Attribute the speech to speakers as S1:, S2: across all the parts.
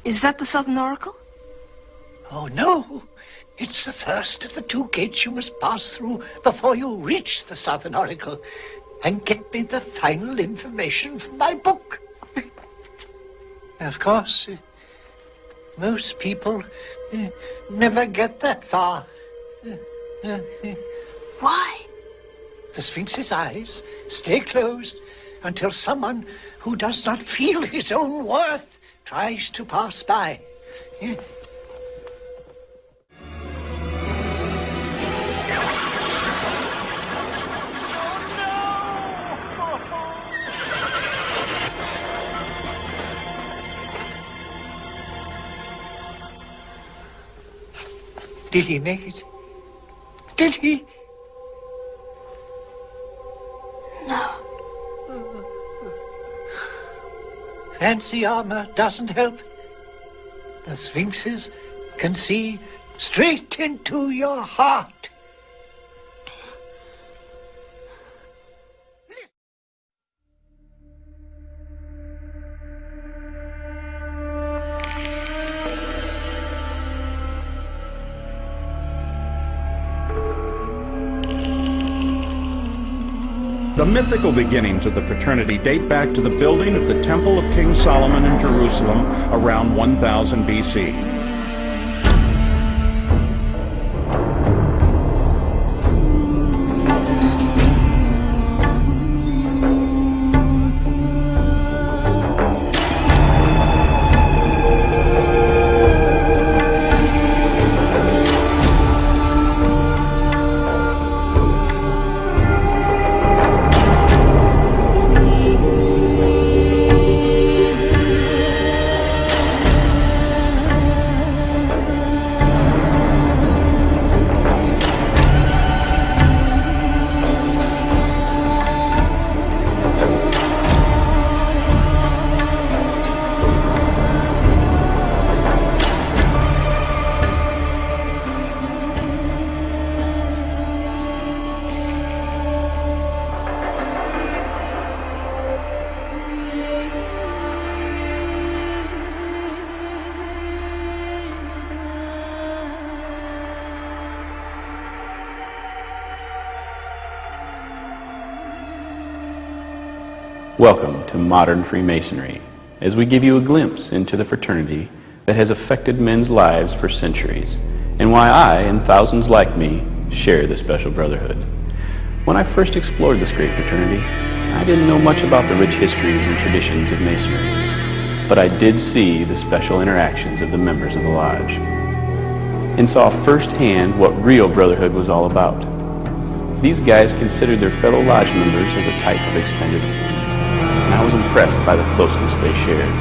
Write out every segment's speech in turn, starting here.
S1: Is that the Southern Oracle?
S2: Oh, no. It's the first of the two gates you must pass through before you reach the Southern Oracle and get me the final information from my book. Of course, most people never get that far.
S1: Why?
S2: The Sphinx's eyes stay closed until someone who does not feel his own worth tries to pass by. Did he make it? Did he?
S1: No.
S2: Fancy armor doesn't help. The Sphinxes can see straight into your heart.
S3: The mythical beginnings of the fraternity date back to the building of the Temple of King Solomon in Jerusalem around 1000 BC.
S4: Welcome to Modern Freemasonry, as we give you a glimpse into the fraternity that has affected men's lives for centuries, and why I, and thousands like me, share this special brotherhood. When I first explored this great fraternity, I didn't know much about the rich histories and traditions of Masonry, but I did see the special interactions of the members of the Lodge, and saw firsthand what real brotherhood was all about. These guys considered their fellow Lodge members as a type of extended family. And I was impressed by the closeness they shared.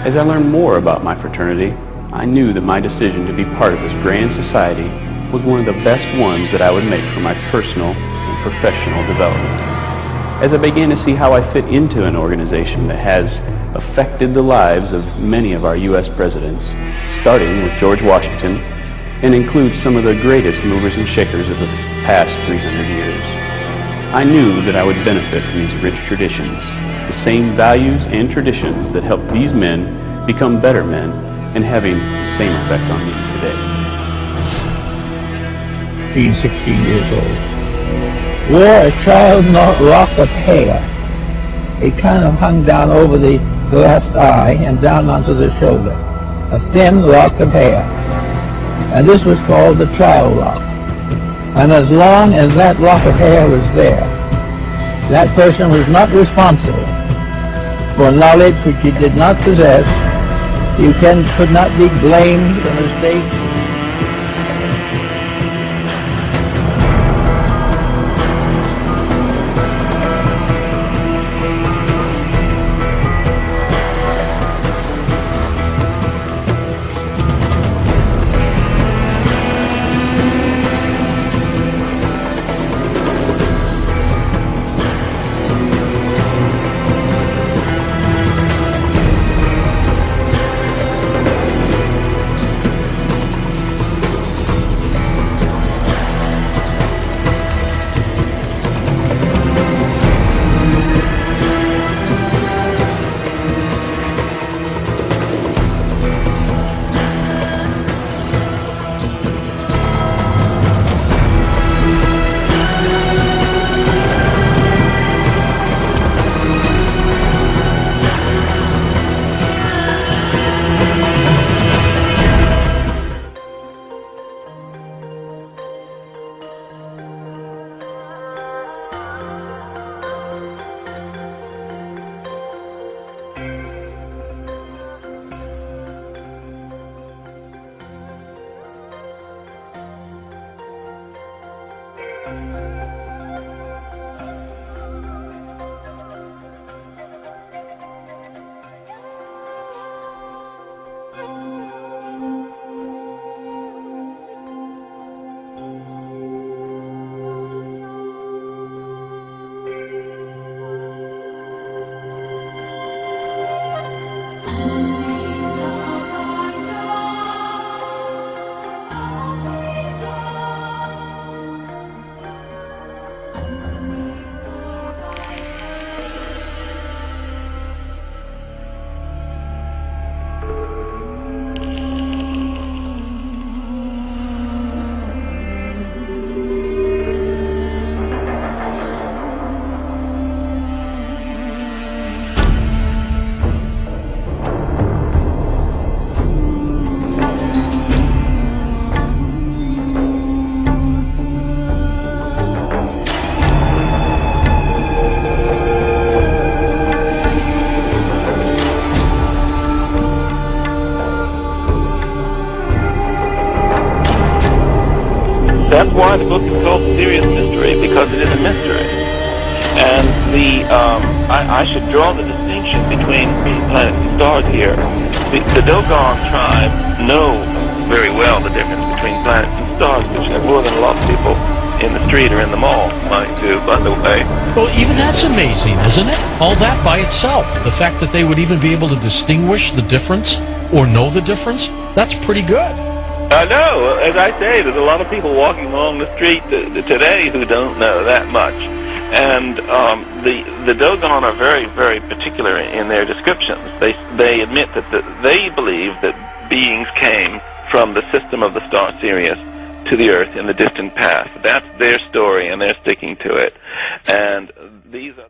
S4: As I learned more about my fraternity, I knew that my decision to be part of this grand society was one of the best ones that I would make for my personal and professional development. As I began to see how I fit into an organization that has affected the lives of many of our U.S. presidents, starting with George Washington, and includes some of the greatest movers and shakers of the past 300 years, I knew that I would benefit from these rich traditions, the same values and traditions that helped these men become better men, and having the same effect on me today.
S5: Being 16 years old, wore a child lock of hair. It kind of hung down over the left eye and down onto the shoulder. A thin lock of hair. And this was called the child lock. And as long as that lock of hair was there, that person was not responsible for knowledge which he did not possess. You could not be blamed for mistakes.
S6: That's why the book is called Serious Mystery, because it is a mystery. And I should draw the distinction between planets and stars here. The Dogon tribe know very well the difference between planets and stars, which are more than a lot of people in the street or in the mall might do, by the way.
S7: Well, even that's amazing, isn't it? All that by itself. The fact that they would even be able to distinguish the difference or know the difference, that's pretty good.
S6: I know. As I say, there's a lot of people walking along the street today who don't know that much. And the Dogon are very, very particular in their descriptions. They admit that they believe that beings came from the system of the star Sirius to the Earth in the distant past. That's their story, and they're sticking to it. And these are